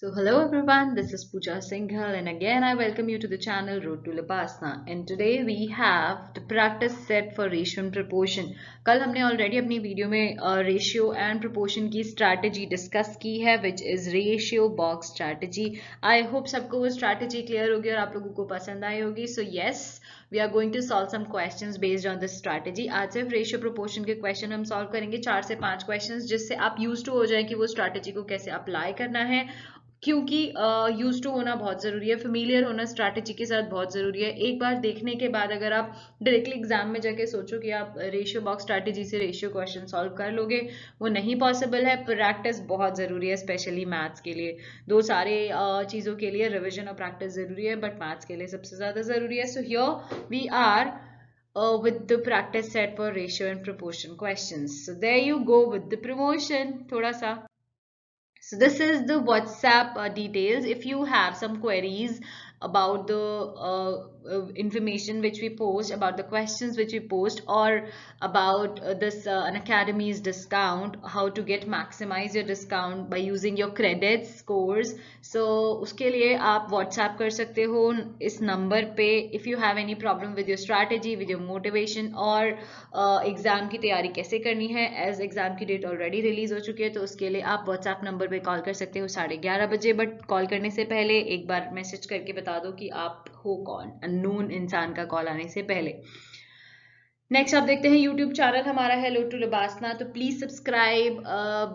So hello everyone, this is Pooja Singhal and again I welcome you to the channel Road to Lapasna and today we have the practice set for ratio and proportion. कल हमने already अपनी video में ratio and proportion की strategy discuss की है which is ratio box strategy. I hope सबको वो strategy clear होगी और आप लोगों को पसंद आई होगी. So yes, we are going to solve some questions based on this strategy. आज सिर्फ रेशियो प्रोपोर्शन के क्वेश्चन हम सॉल्व करेंगे 4 से 5 क्वेश्चंस जिससे आप यूज टू हो जाए कि वो स्ट्रैटेजी को कैसे अप्लाई करना है क्योंकि यूज टू होना बहुत ज़रूरी है, फेमिलियर होना स्ट्रैटेजी के साथ बहुत ज़रूरी है. एक बार देखने के बाद अगर आप डायरेक्टली एग्जाम में जाके सोचो कि आप रेशियो बॉक्स स्ट्रैटेजी से रेशियो क्वेश्चन सॉल्व कर लोगे, वो नहीं पॉसिबल है. प्रैक्टिस बहुत ज़रूरी है, स्पेशली मैथ्स के लिए. दो सारे चीज़ों के लिए रिविजन और प्रैक्टिस ज़रूरी है, बट मैथ्स के लिए सबसे ज़्यादा ज़रूरी है. So here we are with the practice set for ratio and proportion questions. So there you go with the promotion. थोड़ा सा. So this is the WhatsApp details. If you have some queries about the information which we post, about the questions which we post, or about this an academy's discount, how to get maximize your discount by using your credits scores. So उसके लिए आप WhatsApp कर सकते हो इस number पे. If you have any problem with your strategy, with your motivation, और exam की तैयारी कैसे करनी है, एज एग्जाम की डेट ऑलरेडी रिलीज हो चुकी है, तो उसके लिए आप व्हाट्सएप नंबर पे कॉल कर सकते हो 11:30 बजे. बट कॉल करने से पहले एक बार मैसेज करके बता दो कि आप हो कौन, अननोन इंसान का कॉल आने से पहले. नेक्स्ट आप देखते हैं यूट्यूब चैनल हमारा है रोड टू लबासना, तो प्लीज सब्सक्राइब,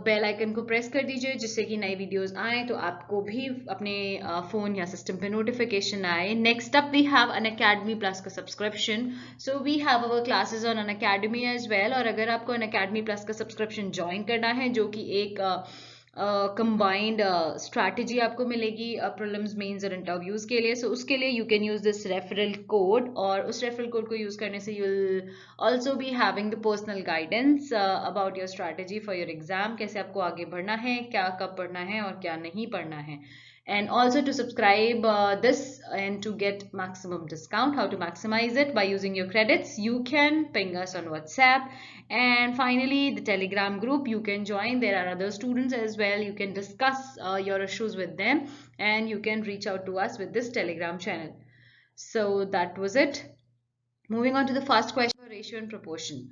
बेल आइकन को प्रेस कर दीजिए जिससे कि नई वीडियोस आए तो आपको भी अपने फोन या सिस्टम पे नोटिफिकेशन आए. Next up we have Unacademy plus का subscription. So we have our classes on Unacademy as well. और अगर आपको अन अकेडमी प्लस का सब्सक्रिप्शन ज्वाइन करना है, जो कि एक कंबाइंड स्ट्रैटेजी आपको मिलेगी प्रीलिम्स, मेंस और इंटरव्यूज के लिए. सो उसके लिए you can use this referral code, और उस रेफरल कोड को यूज करने से you will also be having the personal guidance about your strategy for your exam, कैसे आपको आगे बढ़ना है, क्या कब पढ़ना है और क्या नहीं पढ़ना है. And also to subscribe this and to get maximum discount, how to maximize it by using your credits, you can ping us on WhatsApp. And finally the Telegram group you can join. There are other students as well. You can discuss your issues with them and you can reach out to us with this Telegram channel. So that was it. Moving on to the first question for ratio and proportion.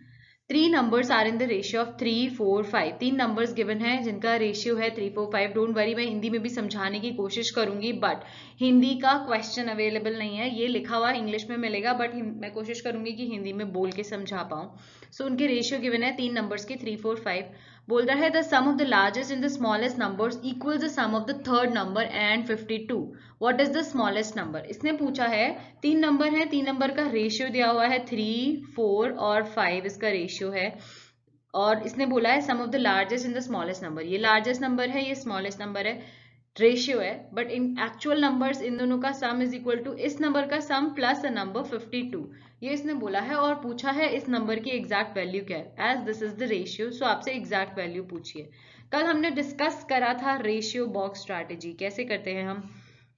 3 numbers are in the ratio of 3, 4, 5. 3 numbers given है जिनका ratio है 3, 4, 5. Don't worry, मैं हिंदी में भी समझाने की कोशिश करूंगी, बट हिंदी का क्वेश्चन अवेलेबल नहीं है. ये लिखा हुआ इंग्लिश में मिलेगा, बट मैं कोशिश करूंगी कि हिंदी में बोल के समझा पाऊँ. सो उनके रेशियो गिवन है 3 नंबर्स के 3, 4, 5. बोल रहा है the sum of the largest in the smallest numbers equals the sum of the third number and 52. What is the smallest number? इसने पूछा है 3 नंबर है, 3 नंबर का रेशियो दिया हुआ है 3, 4 और 5 इसका रेशियो है, और इसने बोला है sum of the largest in the smallest number. ये लार्जेस्ट नंबर है, ये स्मॉलेस्ट नंबर है, रेशियो है, बट इन एक्चुअल नंबर्स इन दोनों का सम इज इक्वल टू इस नंबर का सम प्लस अ नंबर 52. ये इसने बोला है और पूछा है इस नंबर की एग्जैक्ट वैल्यू क्या है, as this is the ratio. So आपसे एग्जैक्ट वैल्यू पूछिए. कल हमने डिस्कस करा था रेशियो बॉक्स स्ट्रैटेजी कैसे करते हैं हम.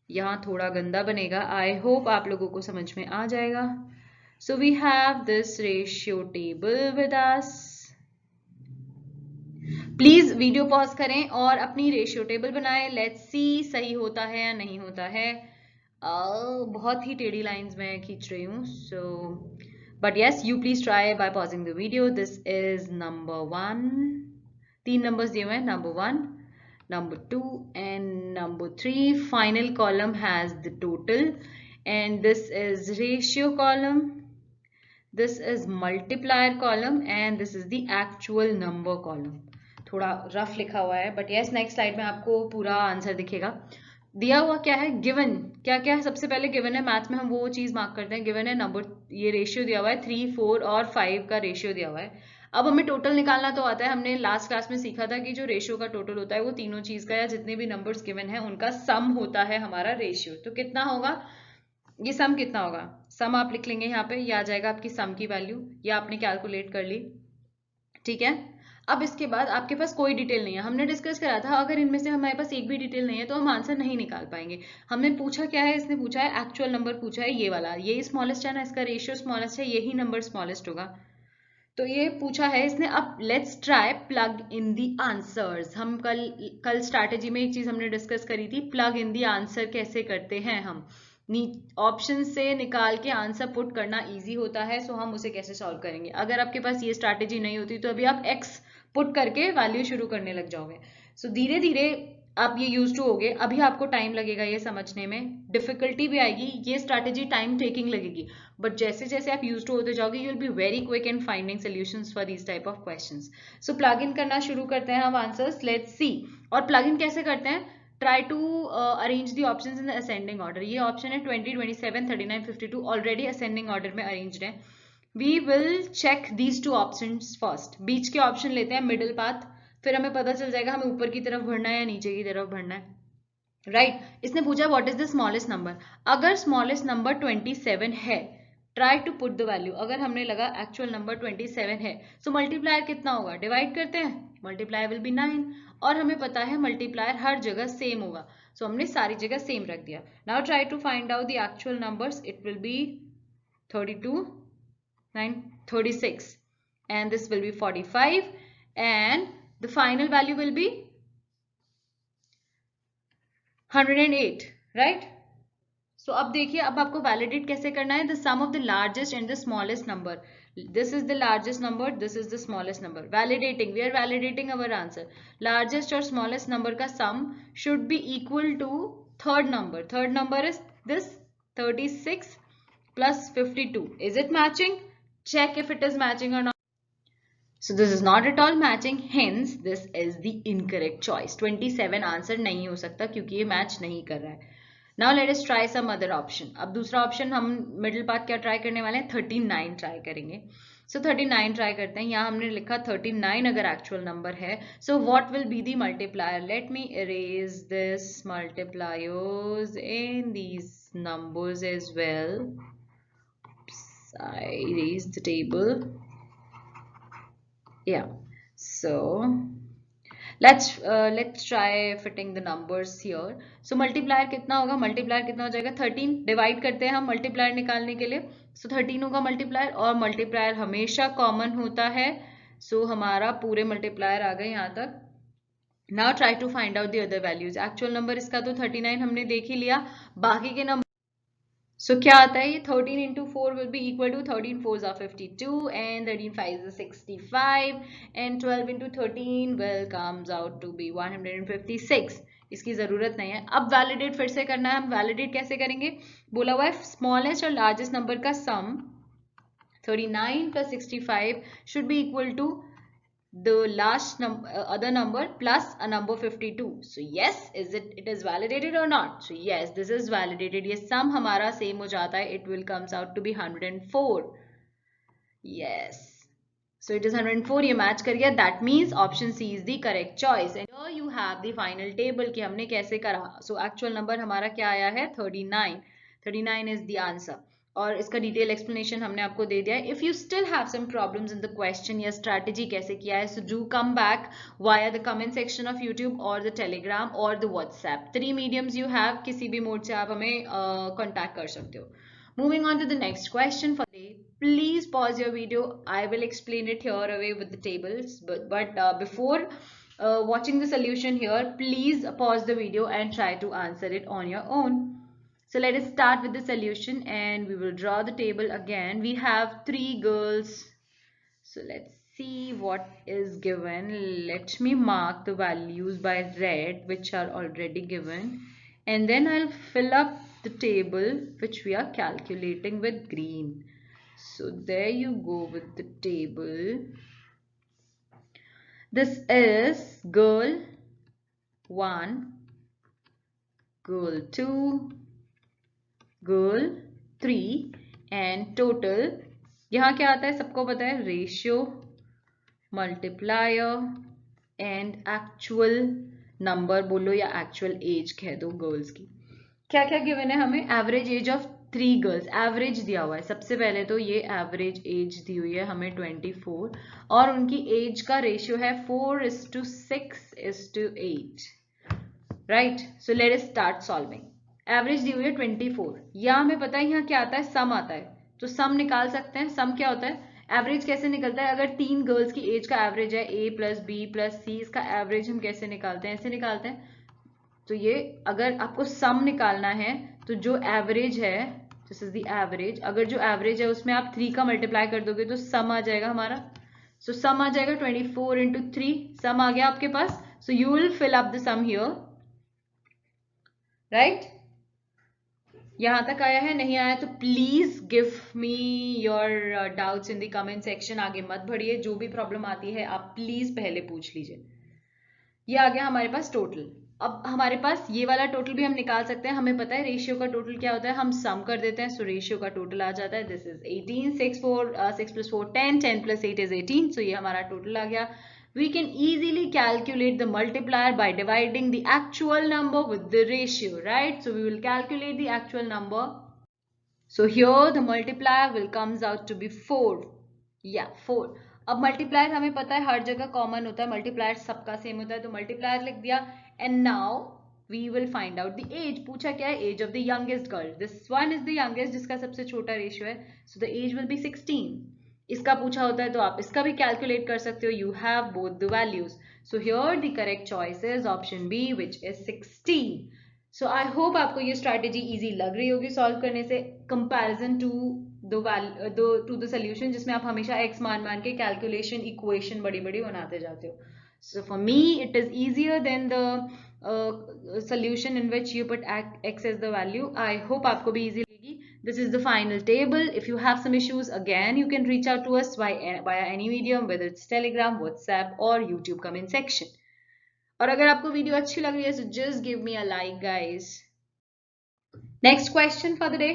यहाँ थोड़ा गंदा बनेगा, आई होप आप लोगों को समझ में आ जाएगा. So we have this ratio table with us. Please video pause करें और अपनी रेशियो टेबल बनाएं. लेट्स सी सही होता है या नहीं होता है. बहुत ही टेढ़ी लाइंस में खींच रही हूँ. So but yes, you please try by pausing the video. This is number 1. 3 numbers दिए हुए हैं, number 1, number 2 and number 3. Final column has the total and this is ratio column, this is multiplier column and this is the actual number column. थोड़ा rough लिखा हुआ है, but yes next slide में आपको पूरा आंसर दिखेगा. दिया हुआ क्या है, गिवन क्या क्या है. सबसे पहले गिवन है, मैथ्स में हम वो चीज मार्क करते हैं. गिवन है नंबर, ये रेशियो दिया हुआ है 3, 4 और 5 का रेशियो दिया हुआ है. अब हमें टोटल निकालना तो आता है. हमने लास्ट क्लास में सीखा था कि जो रेशियो का टोटल होता है वो तीनों चीज का या जितने भी नंबर्स गिवन है उनका सम होता है हमारा रेशियो. तो कितना होगा, ये सम कितना होगा, सम आप लिख लेंगे यहाँ पे, ये आ जाएगा आपकी सम की वैल्यू, ये आपने कैलकुलेट कर ली. ठीक है. अब इसके बाद आपके पास कोई डिटेल नहीं है. हमने डिस्कस करा था अगर इनमें से हमारे पास एक भी डिटेल नहीं है तो हम आंसर नहीं निकाल पाएंगे. हमने पूछा क्या है, इसने पूछा है एक्चुअल नंबर पूछा है, ये वाला, ये स्मॉलेस्ट है ना, इसका रेशियो स्मॉलेस्ट है, यही नंबर स्मॉलेस्ट होगा. तो ये पूछा है इसने। अब let's try plug in the answers. हम कल स्ट्रैटेजी में एक चीज हमने डिस्कस करी थी, प्लग इन दी आंसर कैसे करते हैं हम। ऑप्शन से निकाल के आंसर पुट करना इजी होता है, सो हम उसे कैसे सॉल्व करेंगे। अगर आपके पास ये स्ट्रैटेजी नहीं होती तो अभी आप एक्स पुट करके वैल्यू शुरू करने लग जाओगे। सो धीरे धीरे आप ये यूज टू होगे। अभी आपको टाइम लगेगा ये समझने में, डिफिकल्टी भी आएगी, ये स्ट्रैटेजी टाइम टेकिंग लगेगी, बट जैसे जैसे आप यूज टू होते जाओगे you will be very quick in finding solutions for these type of questions. So plug in करना शुरू करते हैं हम आंसर्स, लेट्स सी। और प्लग इन कैसे करते हैं, try to arrange the options in the ascending order. ये ऑप्शन है 20, 27, 39, 52 ऑलरेडी असेंडिंग ऑर्डर में अरेंज्ड है। We will check these two options first. बीच के ऑप्शन लेते हैं, मिडिल पाथ, फिर हमें पता चल जाएगा हमें ऊपर की तरफ बढ़ना है या नीचे की तरफ बढ़ना है। राइट इसने पूछा what is the smallest number. अगर स्मॉलेस्ट नंबर 27 है, try to put the value. अगर हमने लगा एक्चुअल नंबर 27 है, सो मल्टीप्लायर कितना होगा, डिवाइड करते हैं, मल्टीप्लायर विल बी 9, और हमें पता है मल्टीप्लायर हर जगह सेम होगा, सो हमने सारी जगह सेम रख दिया। Now try to find out the actual numbers. It will be 32, 9, 36 and this will be 45 and the final value will be 108, right? So अब देखिए, अब आपको वैलिडेट कैसे करना है, the sum of the largest and the smallest number. This is the largest number, this is the smallest number. Validating, we are validating our answer. Largest और smallest number का sum should be equal to third number. Third number is this 36 plus 52. Is it matching? Check if it is matching or not. So this is not at all matching, hence this is the incorrect choice. 27 answer नहीं हो सकता क्योंकि ये match नहीं कर रहा है। Now let us try some other option. अब दूसरा ऑप्शन हम मिडिल पाथ क्या ट्राई करने वाले हैं, 39 ट्राई करेंगे। So 39 ट्राई करते हैं। यहाँ हमने लिखा 39 अगर एक्चुअल नंबर है, so what will be the multiplier? Let me erase this multipliers in these numbers as well. Oops, I erased the table. Yeah, so let's try fitting the numbers here. So multiplier कितना होगा, multiplier कितना हो जाएगा 13, divide करते हैं हम multiplier निकालने के लिए, so 13 होगा multiplier, और multiplier हमेशा कॉमन होता है, so हमारा पूरे multiplier आ गए यहाँ तक। Now try to find out the other values. Actual number इसका तो 39 हमने देख ही लिया, बाकी के नंबर सो क्या आता है, ये 13 into 4 will be equal to 13 4s are 52 and 13 5s are 65 and 12 into 13 will comes out to be 156. इसकी जरूरत नहीं है। अब वैलिडेट फिर से करना है। हम वैलिडेट कैसे करेंगे, बोला हुआ है स्मॉलेस्ट और लार्जेस्ट नंबर का सम 39 plus 65 should be equal to the last other number plus a number 52. So yes, it is validated or not? So yes, this is validated. ये sum हमारा same हो जाता है, it will comes out to be 104. Yes, so it is 104, ये match कर गया, that means option C is the correct choice. And here you have the final table कि हमने कैसे करा। So actual number हमारा क्या आया है 39, 39 is the answer. और इसका डिटेल एक्सप्लेनेशन हमने आपको दे दिया है। If you still have some problems in the question या स्ट्रैटेजी कैसे किया है, so do come back via the comment section of YouTube और द टेलीग्राम और the WhatsApp. 3 mediums you have, किसी भी मोड से आप हमें कॉन्टैक्ट कर सकते हो। Moving on to the next question for the day. Please pause your video. I will explain it here away with the tables. But before watching the solution here, please pause the video and try to answer it on your own. So let us start with the solution and we will draw the table again. We have 3 girls. So let's see what is given. Let me mark the values by red which are already given. And then I'll fill up the table which we are calculating with green. So there you go with the table. This is girl 1, girl 2, girl 3 and total यहाँ क्या आता है सबको पता है, ratio, multiplier and actual number बोलो या actual as कह दो गर्ल्स की। क्या क्या गिवन है हमें, average age of 3 girls, average दिया हुआ है। सबसे पहले तो ये एवरेज एज दी हुई है हमें 24 और उनकी एज का रेशियो है 4:6:8, right. So let us start solving. Average दी हुई है 24, या हमें पता है यहाँ क्या आता है, सम आता है, तो सम निकाल सकते हैं। सम क्या होता है, एवरेज कैसे निकलता है? अगर 3 गर्ल्स की एज का एवरेज है A + B + C, इसका एवरेज हम कैसे निकालते हैं? ऐसे निकालते हैं। तो ये अगर आपको सम निकालना है तो जो एवरेज है, दिस इज द एवरेज, अगर जो एवरेज है उसमें आप 3 का मल्टीप्लाई कर दोगे तो सम आ जाएगा हमारा। सो सम आ जाएगा 24 × 3, सम आ गया आपके पास। So you will fill up the sum here, right? यहां तक आया है? नहीं आया तो please give me your doubts in the comment section. आगे मत बढ़िए, जो भी प्रॉब्लम आती है आप प्लीज पहले पूछ लीजिए। ये आ गया हमारे पास टोटल। अब हमारे पास ये वाला टोटल भी हम निकाल सकते हैं। हमें पता है रेशियो का टोटल क्या होता है, हम सम कर देते हैं। सो रेशियो का टोटल आ जाता है, दिस इज 18, 6 + 4 10, 10 + 8 is 18। सो ये हमारा टोटल आ गया। We can easily calculate the multiplier by dividing the actual number with the ratio, right? So we will calculate the actual number. So here the multiplier will comes out to be 4. Yeah, 4. अब multiplier हमें पता है हर जगह common होता है, multiplier सबका same होता है, तो मल्टीप्लायर लिख दिया। And now we will find out the age. पूछा क्या है? Age of the youngest girl. This one is the youngest, जिसका सबसे छोटा रेशियो है। So the age will be 16। इसका पूछा होता है तो आप इसका भी कैलकुलेट कर सकते हो। You have both the values. So here the correct choice is option B, which is 16। So I hope आपको ये स्ट्रैटेजी इजी लग रही होगी सॉल्व करने से, कंपैरिजन टू द सोल्यूशन, जिसमें आप हमेशा x मान के कैलकुलेशन इक्वेशन बड़ी बड़ी बनाते जाते हो। So for me it is easier than the solution in which you put x as the value. I hope आपको भी इजी लगेगी। This is the final table. If you have some issues, again, you can reach out to us via any medium, whether it's Telegram, WhatsApp, or YouTube comment section. और अगर आपको video अच्छी लग रही है, so just give me a like, guys. Next question for the day.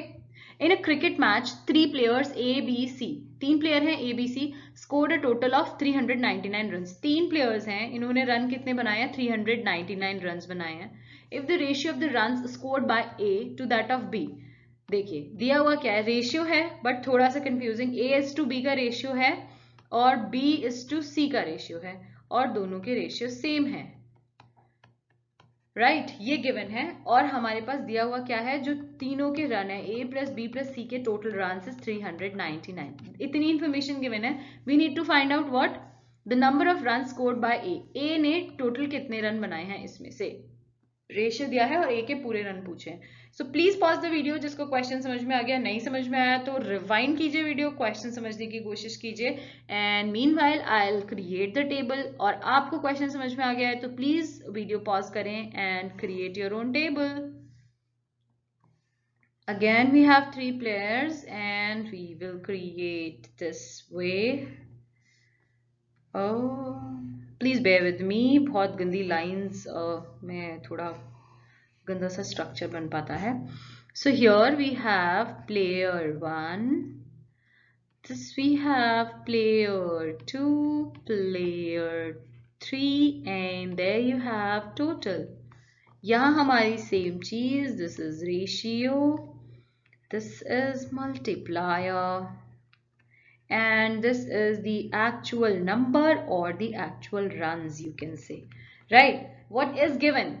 In a cricket match, 3 players A, B, C, 3 player हैं A, B, C, scored a total of 399 runs. 3 players हैं, इन्होंने run कितने बनाए हैं? 399 run बनाए हैं. If the ratio of the runs scored by A to that of B, देखिए दिया हुआ क्या है? रेशियो है, बट थोड़ा सा कंफ्यूजिंग। A:B का रेशियो है और B:C का रेशियो है, और दोनों के रेशियो सेम है, राइट? ये गिवन है। और हमारे पास दिया हुआ क्या है? जो तीनों के रन है, A + B + C के टोटल रन इज 399। इतनी इंफॉर्मेशन गिवन है। We need to find out what the number of run scored by A ने टोटल कितने रन बनाए हैं, इसमें से रेशियो दिया है और A के पूरे रन पूछे हैं। So please pause the video, जिसको क्वेश्चन समझ में आ गया, नहीं समझ में आया तो रिवाइंड कीजिए वीडियो, क्वेश्चन समझने की कोशिश कीजिए। And meanwhile I will create the table. और आपको क्वेश्चन समझ में आ गया है तो प्लीज वीडियो पॉज करें and create your own table. Again we have 3 players and we will create this way. Oh, please bear with me, बहुत गंदी लाइंस में थोड़ा गंदा सा स्ट्रक्चर बन पाता है। So here we have player 1, this we have player 2, player 3, and there you have total. यहाँ हमारी सेम चीज, this is ratio, this is multiplier, and this is the actual number or the actual runs, you can say, right? What is given?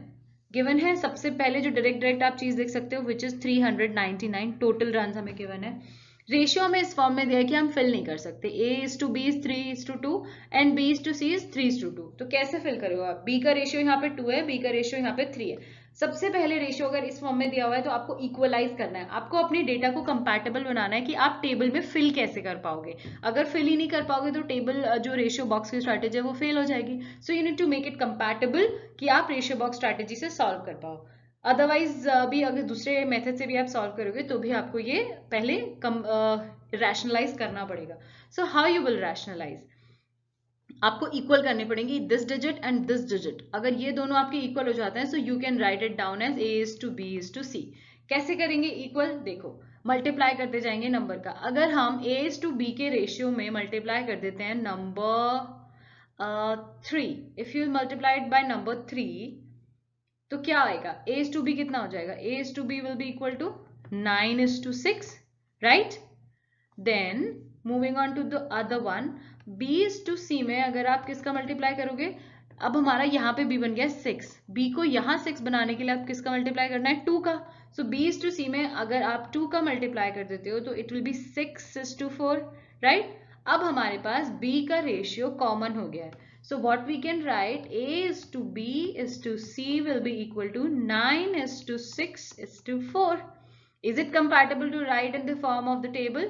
Given है सबसे पहले जो direct आप चीज देख सकते हो, विच इज 399 टोटल रन हमें गिवन है। रेशियो हमें इस फॉर्म में दिया है कि हम फिल नहीं कर सकते। A:B is 3:2 and B:C is 3:2। तो कैसे फिल करोगे आप? B का रेशियो यहाँ पे 2 है, B का रेशियो यहाँ पे 3 है। सबसे पहले रेशियो अगर इस फॉर्म में दिया हुआ है तो आपको इक्वलाइज करना है, आपको अपने डेटा को कंपैटिबल बनाना है कि आप टेबल में फिल कैसे कर पाओगे। अगर फिल ही नहीं कर पाओगे तो टेबल जो रेशियो बॉक्स की स्ट्रैटेजी है वो फेल हो जाएगी। So you need to make it compatible कि आप रेशियो बॉक्स स्ट्रैटेजी से सॉल्व कर पाओ। अदरवाइज भी अगर दूसरे मेथड से भी आप सॉल्व करोगे तो भी आपको ये पहले रैशनलाइज करना पड़ेगा। So how you will rationalize? आपको इक्वल करने पड़ेंगे this digit and this digit. अगर ये दोनों आपके इक्वल हो जाते हैं so you can write it down as A:B:C। कैसे करेंगे इक्वल? देखो, मल्टीप्लाई करते जाएंगे नंबर का। अगर हम A:B के रेशियो में मल्टीप्लाई कर देते हैं number 3, if you multiplied by number 3 तो क्या आएगा? A:B कितना हो जाएगा? A:B will be equal to 9:6, right? Then moving on to the other one, B:C में अगर आप किसका मल्टीप्लाई करोगे? अब हमारा यहाँ पे B बन गया 6, B को यहाँ 6 बनाने के लिए आप किसका मल्टीप्लाई करना है? 2 का। सो B:C में अगर आप 2 का मल्टीप्लाई कर देते हो तो इट विल बी 6:4, राइट? अब हमारे पास b का रेशियो कॉमन हो गया है. So what we can write, A is to B is to C will be equal to 9 is to 6 is to 4. Is it compatible to write in the form of the table?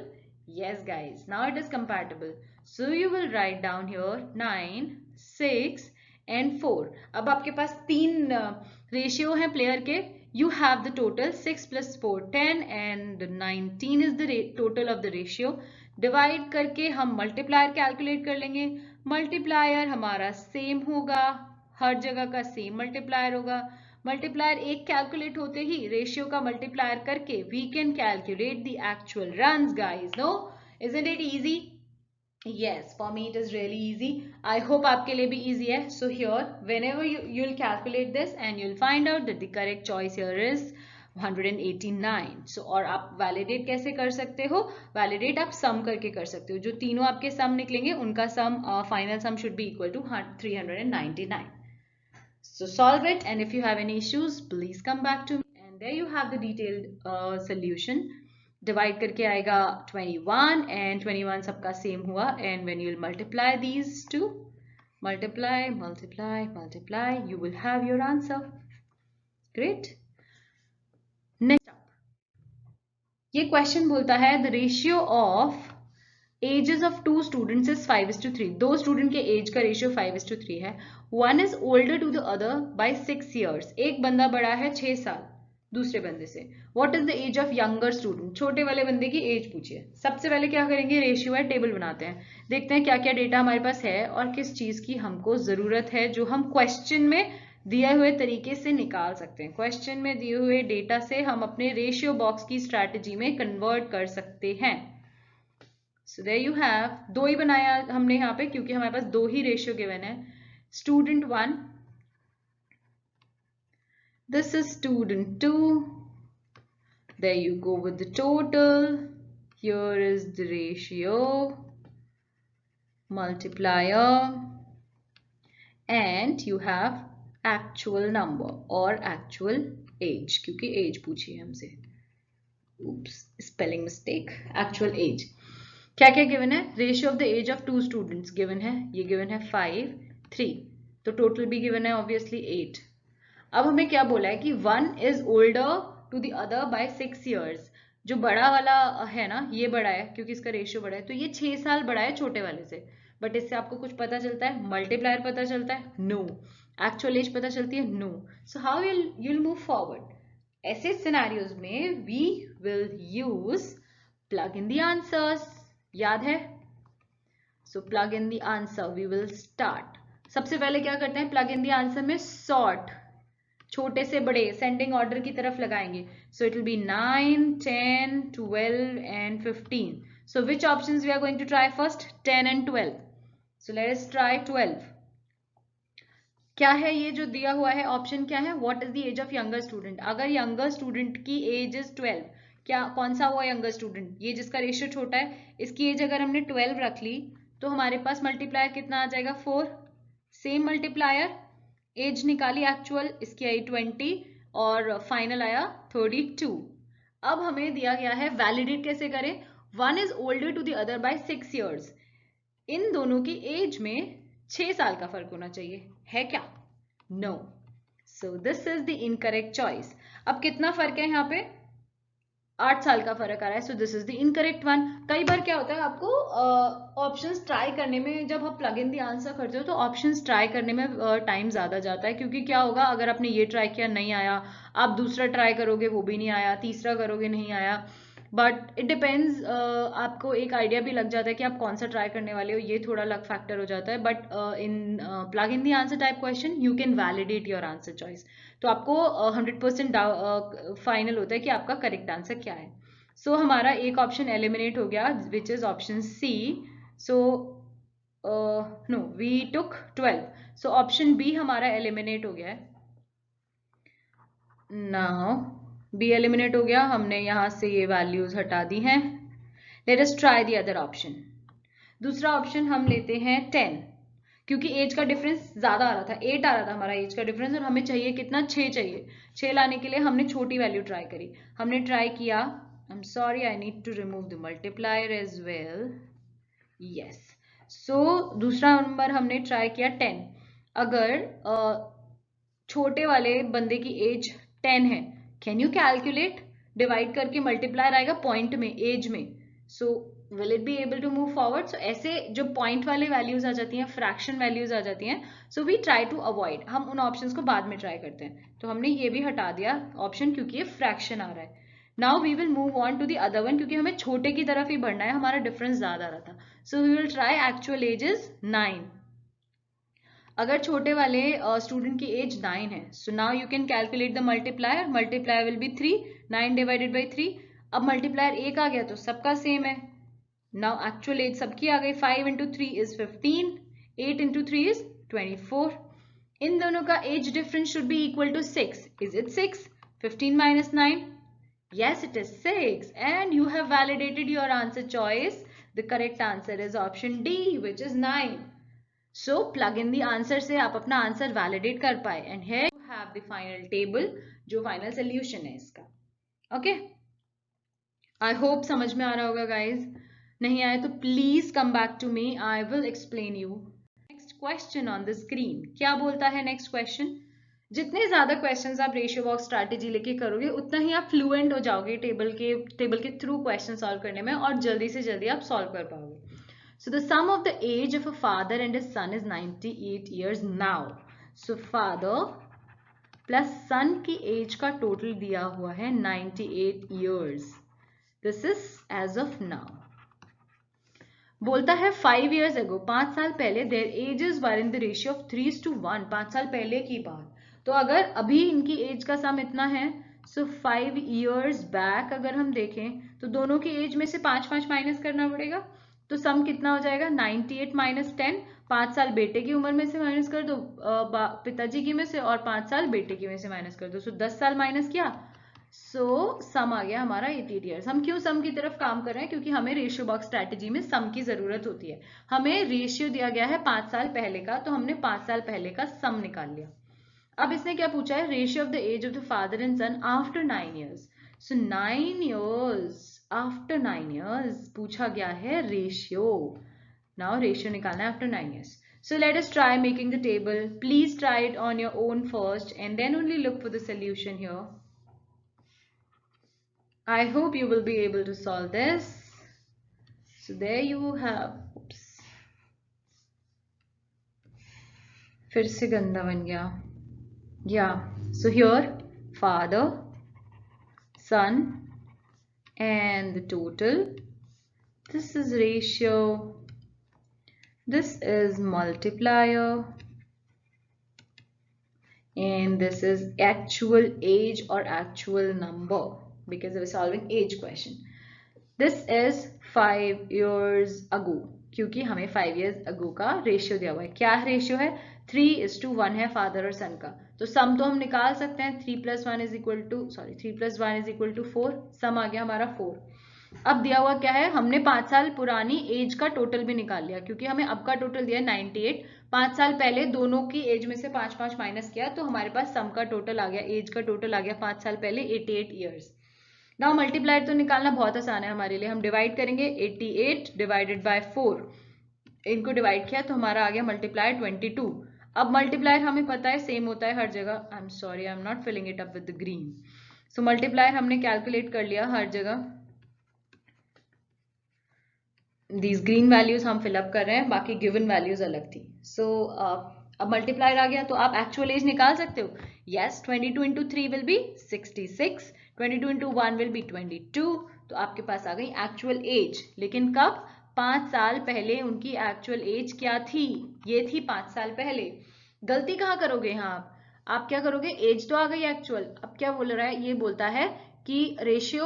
Yes guys, now it is compatible. So you will write down here 9, 6 and 4. अब आपके पास तीन ratio हैं player के. You have the total 6 plus 4 10 and 19 is the total of the ratio. Divide करके हम multiplier calculate कर लेंगे. Multiplier हमारा सेम होगा, हर जगह का सेम मल्टीप्लायर होगा. मल्टीप्लायर एक कैलकुलेट होते ही रेशियो का मल्टीप्लायर करके we can calculate the actual runs guys. No, isn't it easy? Yes, for me it is really easy. I hope आपके लिए भी easy है. So here, whenever you'll calculate this and you'll find out that the correct choice here is 189. So और आप validate कैसे कर सकते हो? वैलिडेट आप सम करके कर सकते हो. जो तीनों आपके सम निकलेंगे उनका sum final sum should be equal to 399. So solve it, and if you have any issues please come back to me. And there you have the detailed solution. Divide करके आएगा 21 and 21 सबका same हुआ. And when you'll multiply these two, multiply, you will have your answer. Great. Next up, ये question बोलता है the ratio of ages of two students is 5:3. दो student के as का रेशियो 5:3 है. One is older to the other by 6 years. एक बंदा बड़ा है 6 साल दूसरे बंदे से. What is the age of younger student? छोटे वाले बंदे की एज पूछिए. सबसे पहले क्या करेंगे, रेशियो है, टेबल बनाते हैं, देखते हैं क्या क्या डेटा हमारे पास है और किस चीज की हमको जरूरत है जो हम क्वेश्चन में दिए हुए तरीके से निकाल सकते हैं. क्वेश्चन में दिए हुए डेटा से हम अपने रेशियो बॉक्स की स्ट्रैटेजी में कन्वर्ट कर सकते हैं. So there you have. दो ही बनाया हमने यहाँ पे क्योंकि हमारे पास दो ही रेशियो गिवन है. Student 1, this is student 2. There you go with the total. Here is the ratio, multiplier, and you have actual number or actual age क्योंकि age पूछी है हमसे. Oops, spelling mistake. Actual age. क्या क्या given है? Ratio of the age of two students given है. ये given है 5, 3. तो टोटल भी गिवन है ऑब्वियसली 8. अब हमें क्या बोला है कि 1 is older to the other by 6 years. जो बड़ा वाला है ना, ये बड़ा है क्योंकि इसका रेशियो बड़ा है, तो ये 6 साल बड़ा है छोटे वाले से. बट इससे आपको कुछ पता चलता है? मल्टीप्लायर पता चलता है? नो. एक्चुअल एज पता चलती है? No. So how you'll move forward? ऐसे सिनेरियोज में we will use plug in the answers. याद है? So plug in the answer we will start. सबसे पहले क्या करते हैं? प्लग इन द आंसर में सॉर्ट, छोटे से बड़े सेंडिंग ऑर्डर की तरफ लगाएंगे. So it will be 9, 10, 12 and 15. So which options we are going to try first? 10 and 12. So let us try 12. क्या है ये जो दिया हुआ है ऑप्शन? क्या है? What is the age of younger student? अगर यंगर स्टूडेंट की एज इज 12, क्या कौन सा हुआ यंगर स्टूडेंट? ये जिसका रेशियो छोटा है, इसकी एज अगर हमने 12 रख ली तो हमारे पास मल्टीप्लायर कितना आ जाएगा? 4. सेम मल्टीप्लायर, एज निकाली एक्चुअल, इसकी आई 20 और फाइनल आया 32. अब हमें दिया गया है वैलिडेट कैसे करें? 1 is older to the other by 6 years. इन दोनों की एज में 6 साल का फर्क होना चाहिए. है क्या? No. So this is the incorrect choice. अब कितना फर्क है यहाँ पे? 8 साल का फर्क आ रहा है. सो this is the incorrect one. कई बार क्या होता है, आपको ऑप्शंस ट्राई करने में, जब आप प्लग इन द आंसर करते हो तो ऑप्शंस ट्राई करने में टाइम ज्यादा जाता है. क्योंकि क्या होगा, अगर आपने ये ट्राई किया नहीं आया, आप दूसरा ट्राई करोगे वो भी नहीं आया, तीसरा करोगे नहीं आया. बट इट डिपेंड्स, आपको एक आइडिया भी लग जाता है कि आप कौन सा ट्राई करने वाले हो. ये थोड़ा लक फैक्टर हो जाता है. But in plug in the answer type question you can validate your answer choice. तो आपको 100% फाइनल होता है कि आपका करेक्ट आंसर क्या है. सो हमारा एक ऑप्शन एलिमिनेट हो गया which is option C. So no, we took 12. So option B हमारा एलिमिनेट हो गया है. नाउ बी एलिमिनेट हो गया, हमने यहां से ये वैल्यूज हटा दी हैं. Let us try the other option. दूसरा ऑप्शन हम लेते हैं 10, क्योंकि एज का डिफरेंस ज्यादा आ रहा था. 8 आ रहा था हमारा एज का डिफरेंस, और हमें चाहिए कितना? 6 चाहिए. 6 लाने के लिए हमने छोटी वैल्यू ट्राई करी. हमने ट्राई किया, I am sorry, I need to remove the multiplier as well. Yes. So दूसरा नंबर हमने ट्राई किया 10। अगर छोटे वाले बंदे की एज 10 है, कैन यू कैलकुलेट? डिवाइड करके मल्टीप्लायर आएगा पॉइंट में, एज में। So will it be able to move forward? So ऐसे जो पॉइंट वाले वैल्यूज आ जाती हैं, फ्रैक्शन वैल्यूज आ जाती हैं, so we try to avoid, हम उन ऑप्शंस को बाद में ट्राई करते हैं। तो हमने ये भी हटा दिया ऑप्शन, क्योंकि ये फ्रैक्शन आ रहा है। Now we will move on to the other one, क्योंकि हमें छोटे की तरफ ही बढ़ना है, हमारा डिफरेंस ज्यादा आ रहा था। So we will try actual age is 9। अगर छोटे वाले स्टूडेंट की एज 9 है, so now you can calculate the multiplier. Multiplier will be 3, 9 divided by 3। अब मल्टीप्लायर एक आ गया तो सबका सेम है। नाउ एक्चुअल एज सबकी आ गई। 5 इंटू 3 इज 15, 8 इंटू 3 इज 24। इन दोनों का age difference should be equal to 6। Is it 6? 15 minus 9? Yes, it is 6. And you have validated your answer choice. The correct answer is option D, which is 9. So plug in the answer से आप अपना answer validate कर पाए, and here you have the final table, जो final solution है इसका। Okay, I hope समझ में आ रहा होगा गाइज। नहीं आए तो please come back to me, I will explain you. Next question on the screen क्या बोलता है? नेक्स्ट क्वेश्चन, जितने ज्यादा क्वेश्चंस आप रेशियो बॉक्स स्ट्रैटेजी लेके करोगे, उतना ही आप फ्लुएंट हो जाओगे टेबल के थ्रू क्वेश्चन सॉल्व करने में, और जल्दी से जल्दी आप सॉल्व कर पाओगे। So the sum of the age of a father and his son is 98 years now. So father plus son की एज का टोटल दिया हुआ है 98 years. This is as of now. बोलता है 5 years ago, 5 साल पहले, their ages were in the ratio of 3:1, 5 साल पहले की बात। तो अगर अभी इनकी एज का सम इतना है, सो 5 years बैक अगर हम देखें तो दोनों की एज में से 5 माइनस करना पड़ेगा। तो सम कितना हो जाएगा? 98 माइनस 10। 5 साल बेटे की उम्र में से माइनस कर दो, पिताजी की में से, और 5 साल बेटे की में से माइनस कर दो। सो 10 साल माइनस किया, सो सम आ गया हमारा 88 ईयर्स। हम क्यों सम की तरफ काम कर रहे हैं? क्योंकि हमें रेशियो बॉक्स स्ट्रैटेजी में सम की जरूरत होती है। हमें रेशियो दिया गया है 5 साल पहले का, तो हमने 5 साल पहले का सम निकाल लिया। अब इसने क्या पूछा है? Ratio of the age of the father and son after 9 years. So 9 years after 9 years पूछा गया है रेशियो। नाउ रेशियो निकालना है after 9 years. So let us try making the table. Please try it on your own first and then only look for the solution here. I hope you will be able to solve this. So there you have. Oops. फिर से गंदा बन गया। Yeah. So here, father, son, and the total. This is ratio. This is multiplier. And this is actual age or actual number, because we're solving age question. This is 5 years ago, क्योंकि हमें 5 years ago का ratio दिया हुआ है। क्या ratio है? 3:1 है father और सन का। तो सम तो हम निकाल सकते हैं, 3 + 1 इज इक्वल टू 4। सम आ गया हमारा 4। अब दिया हुआ क्या है? हमने 5 साल पुरानी एज का टोटल भी निकाल लिया, क्योंकि हमें अब का टोटल दिया है 98। 5 साल पहले दोनों की एज में से 5 माइनस किया, तो हमारे पास सम का टोटल आ गया, एज का टोटल आ गया 5 साल पहले 88 ईयर्स। नाउ मल्टीप्लायर तो निकालना बहुत आसान है हमारे लिए। हम डिवाइड करेंगे 88 डिवाइडेड बाय 4। इनको डिवाइड किया तो हमारा आ गया मल्टीप्लायर 22। अब मल्टीप्लायर हमें पता है सेम होता है हर जगह। आई am sorry, I am not filling it up with the green. So multiplier हमने कैलकुलेट कर लिया हर जगह। दीज ग्रीन वैल्यूज हम फिलअप कर रहे हैं, बाकी गिवन वैल्यूज अलग थी। सो अब मल्टीप्लायर आ गया तो आप एक्चुअल एज निकाल सकते हो। Yes, 22 into 3 will be 66, 22 into 1 will be 22। तो आपके पास आ गई एक्चुअल एज। लेकिन कब? 5 साल पहले उनकी एक्चुअल एज क्या थी? ये थी 5 साल पहले। गलती कहाँ करोगे यहाँ आप क्या करोगे? एज तो आ गई एक्चुअल। अब क्या बोल रहा है? ये बोलता है कि ratio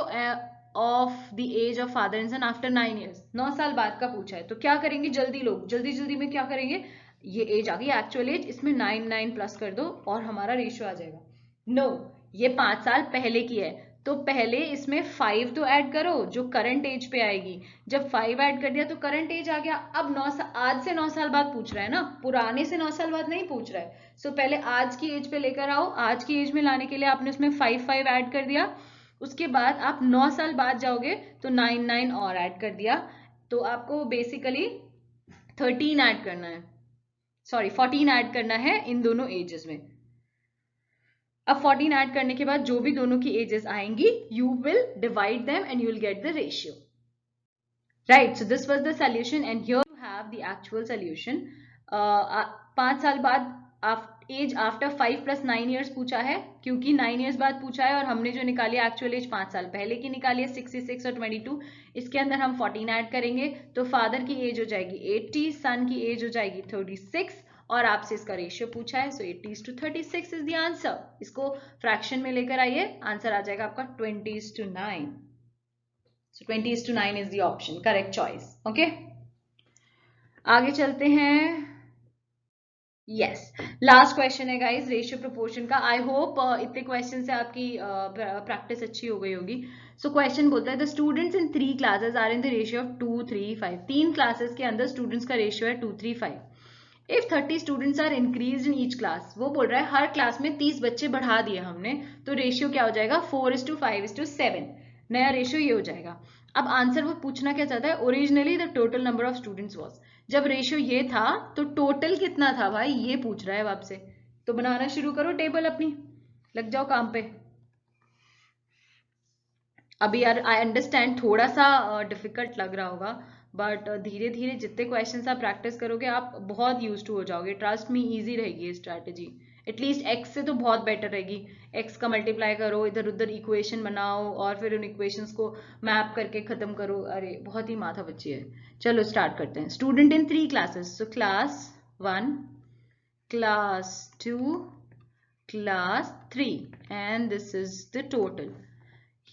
of the age of father and son after 9 years, 9 साल बाद का पूछा है। तो क्या करेंगे जल्दी लोग, जल्दी जल्दी में क्या करेंगे? ये एज आ गई एक्चुअल एज, इसमें 9 प्लस कर दो और हमारा रेशियो आ जाएगा। नो, ये 5 साल पहले की है, तो पहले इसमें 5 तो ऐड करो जो करंट एज पे आएगी। जब 5 ऐड कर दिया तो करंट एज आ गया। अब 9 साल, आज से 9 साल बाद पूछ रहा है ना, पुराने से 9 साल बाद नहीं पूछ रहा है। सो पहले आज की एज पे लेकर आओ। आज की एज में लाने के लिए आपने उसमें 5 ऐड कर दिया। उसके बाद आप 9 साल बाद जाओगे तो 9 और ऐड कर दिया। तो आपको बेसिकली 13 ऐड करना है, सॉरी 14 ऐड करना है इन दोनों एजेस में। अब 14 ऐड करने के बाद जो भी दोनों की एजेस आएंगी, you will divide them and you will get the ratio, right. So this was the solution and here you have the actual solution. 5 साल बाद एज आफ्टर 5 + 9 ईयर्स पूछा है, क्योंकि 9 ईयर्स बाद पूछा है और हमने जो निकाली एक्चुअल एज 5 साल पहले की निकाली है 66 और 22। इसके अंदर हम 14 ऐड करेंगे तो फादर की एज हो जाएगी 80, सन की एज हो जाएगी 36, और आपसे इसका रेशियो पूछा है, सो 80:36 इज द आंसर। इसको फ्रैक्शन में लेकर आइए, आंसर आ जाएगा आपका 20:9। So 20:9 is the option, correct choice. Okay. आगे चलते हैं। Yes, लास्ट क्वेश्चन है गाइस रेशियो प्रोपोर्शन का। आई होप इतने क्वेश्चन से आपकी प्रैक्टिस अच्छी हो गई होगी। सो क्वेश्चन बोलता है the students in 3 classes are in the ratio of 2, 3, 5। 3 classes के अंदर स्टूडेंट्स का रेशियो है 2, 3, 5। If 30 students are increase in each class, वो बोल रहा है हर क्लास में 30 बच्चे बढ़ा दिए हमने, तो रेशियो क्या हो जाएगा 4:5:7। नया रेशियो ये हो जाएगा। अब आंसर वो पूछना क्या चाहता है, originally the total number of students was, जब रेशियो ये था तो टोटल कितना था भाई, ये पूछ रहा है अब आपसे। तो बनाना शुरू करो टेबल अपनी, लग जाओ काम पे। अभी यार आई अंडरस्टैंड थोड़ा सा डिफिकल्ट लग रहा होगा, बट धीरे धीरे जितने क्वेश्चन आप प्रैक्टिस करोगे आप बहुत यूज टू हो जाओगे। ट्रस्ट मी, इजी रहेगी ये स्ट्रैटेजी। एटलीस्ट एक्स से तो बहुत बेटर रहेगी। एक्स का मल्टीप्लाई करो, इधर उधर इक्वेशन बनाओ और फिर उन इक्वेशंस को मैप करके खत्म करो। अरे बहुत ही माथा बच्ची है। चलो स्टार्ट करते हैं। Student in 3 classes, so class 1, class 2, class 3, and this is the total.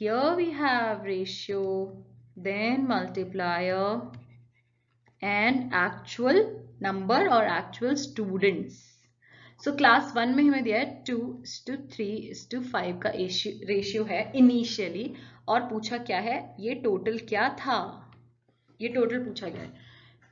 Here we have ratio, then multiplier, and actual number or actual students. So class 1 में हमें दिया है 2:3:5 का रेशियो है इनिशियली, और पूछा क्या है, ये टोटल क्या था, ये टोटल पूछा गया है।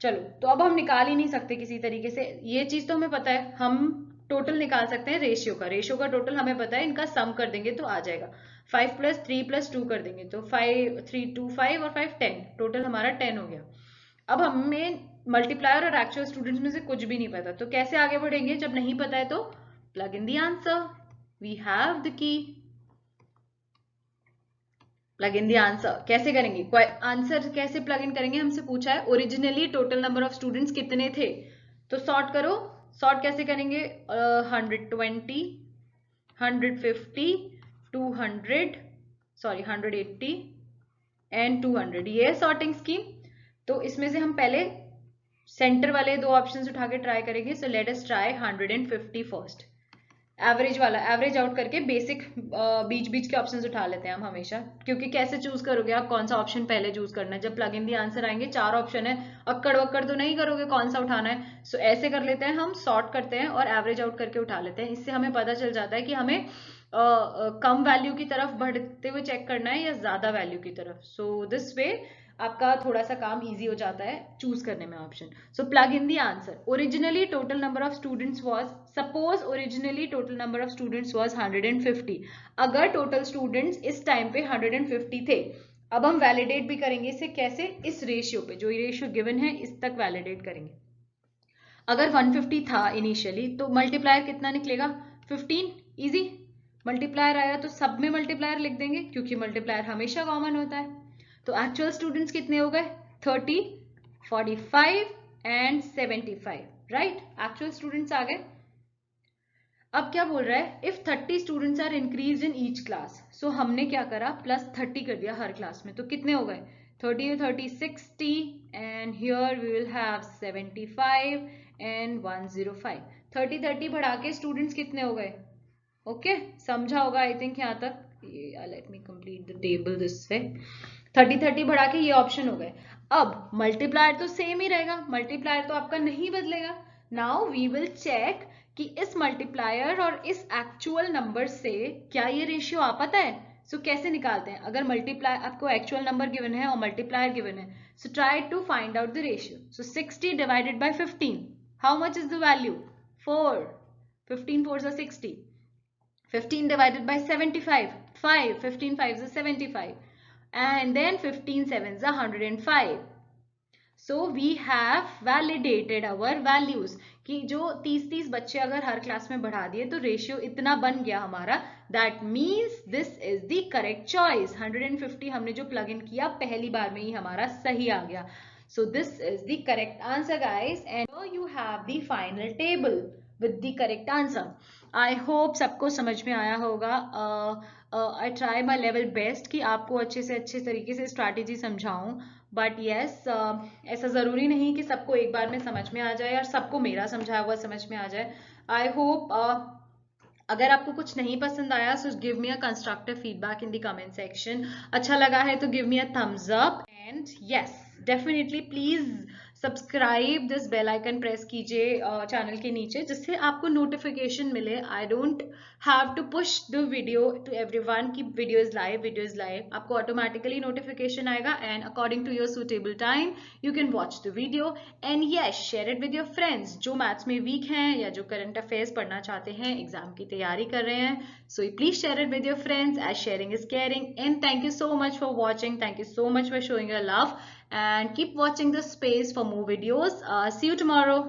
चलो तो अब हम निकाल ही नहीं सकते किसी तरीके से, ये चीज तो हमें पता है, हम टोटल निकाल सकते हैं रेशियो का टोटल हमें पता है, इनका सम कर देंगे तो आ जाएगा। 5 + 3 + 2 कर देंगे तो 5, 3, 2, 5 और 5, 10, टोटल हमारा 10 हो गया। अब हमें मल्टीप्लायर और एक्चुअल स्टूडेंट्स में से कुछ भी नहीं पता, तो कैसे आगे बढ़ेंगे, जब नहीं पता है तो plug in the answer, we have the key, plug in the answer. कैसे करेंगे, आंसर कैसे प्लग इन करेंगे, हमसे पूछा है originally total number of students कितने थे, तो सॉर्ट करो। सॉर्ट कैसे करेंगे, 120, 150, 200, सॉरी 180 एंड 200, ये है सॉर्टिंग स्कीम। तो इसमें से हम पहले सेंटर वाले 2 ऑप्शंस उठा के ट्राई करेंगे। सो लेट अस ट्राई 150 फर्स्ट, एवरेज वाला, एवरेज आउट करके बेसिक बीच बीच के ऑप्शंस उठा लेते हैं हम हमेशा, क्योंकि कैसे चूज करोगे आप कौन सा ऑप्शन पहले चूज करना है, जब प्लग इन दी आंसर आएंगे 4 ऑप्शन है, अक्कड़ वक्कड़ तो नहीं करोगे कौन सा उठाना है। सो ऐसे कर लेते हैं, हम सॉर्ट करते हैं और एवरेज आउट करके उठा लेते हैं। इससे हमें पता चल जाता है कि हमें कम वैल्यू की तरफ बढ़ते हुए चेक करना है या ज्यादा वैल्यू की तरफ। सो दिस वे आपका थोड़ा सा काम इजी हो जाता है चूज करने में option. So plug in the answer, originally total number of students was, suppose originally total number of students was 150। अगर टोटल स्टूडेंट्स इस टाइम पे 150 थे, अब हम वैलिडेट भी करेंगे इसे, कैसे, इस रेशियो पे, जो रेशियो गिवन है इस तक वैलिडेट करेंगे। अगर 150 था इनिशियली तो मल्टीप्लायर कितना निकलेगा, 15, इजी। मल्टीप्लायर आया तो सब में मल्टीप्लायर लिख देंगे, क्योंकि मल्टीप्लायर हमेशा कॉमन होता है। तो एक्चुअल स्टूडेंट्स कितने हो गए, 30, 45 एंड 75, राइट। एक्चुअल स्टूडेंट्स आ गए। अब क्या बोल रहा है, if 30 students are increase in each class, so हमने क्या करा, +30 कर दिया हर क्लास में, तो कितने हो गए, 30 30 60 and here we will have 75 and 105। 30 30 बढ़ा के स्टूडेंट्स कितने हो गए, ओके समझा होगा आई थिंक यहाँ तक। Let me complete the table this way. 30 30 बढ़ा के ये ऑप्शन हो गए। अब मल्टीप्लायर तो सेम ही रहेगा, मल्टीप्लायर तो आपका नहीं बदलेगा। नाउ वी विल चेक कि इस मल्टीप्लायर और इस एक्चुअल नंबर से क्या ये रेशियो आ पाता है। सो कैसे निकालते हैं, अगर मल्टीप्लाई, आपको एक्चुअल नंबर गिवन है और मल्टीप्लायर गिवन है, so try to find out the ratio. So 60 divided by 15, how much is the value, 4, 15 4 is 60, 15 divided by 75, 5, 15 5 is 75, and then 15 7 is 105. So we have validated our values कि जो 30 बच्चे अगर हर class में बढ़ा दिए तो ratio इतना बन गया हमारा, that means this is the correct choice. 150 हमने जो प्लग इन किया पहली बार में ही हमारा सही आ गया। So this is the correct answer, guys, and here you have the final table with the correct answer. I hope सबको समझ में आया होगा। I try my level best कि आपको अच्छे से अच्छे तरीके से स्ट्रैटेजी समझाऊं, बट yes, ऐसा ज़रूरी नहीं कि सबको एक बार में समझ में आ जाए और सबको मेरा समझाया हुआ समझ में आ जाए। I hope अगर आपको कुछ नहीं पसंद आया so give me a constructive feedback in the comment section. अच्छा लगा है तो give me a thumbs up, and yes definitely please subscribe, this bell icon press कीजिए चैनल के नीचे, जिससे आपको नोटिफिकेशन मिले। I don't have to push the video to everyone कि वीडियो इज लाइव, आपको ऑटोमेटिकली नोटिफिकेशन आएगा and according to your suitable time you can watch the video. And yes, share it with your friends जो maths में week हैं या जो current affairs पढ़ना चाहते हैं, एग्जाम की तैयारी कर रहे हैं। So please share it with your friends, as sharing is caring. And thank you so much for watching, thank you so much for showing your love, and keep watching this space for more videos. See you tomorrow.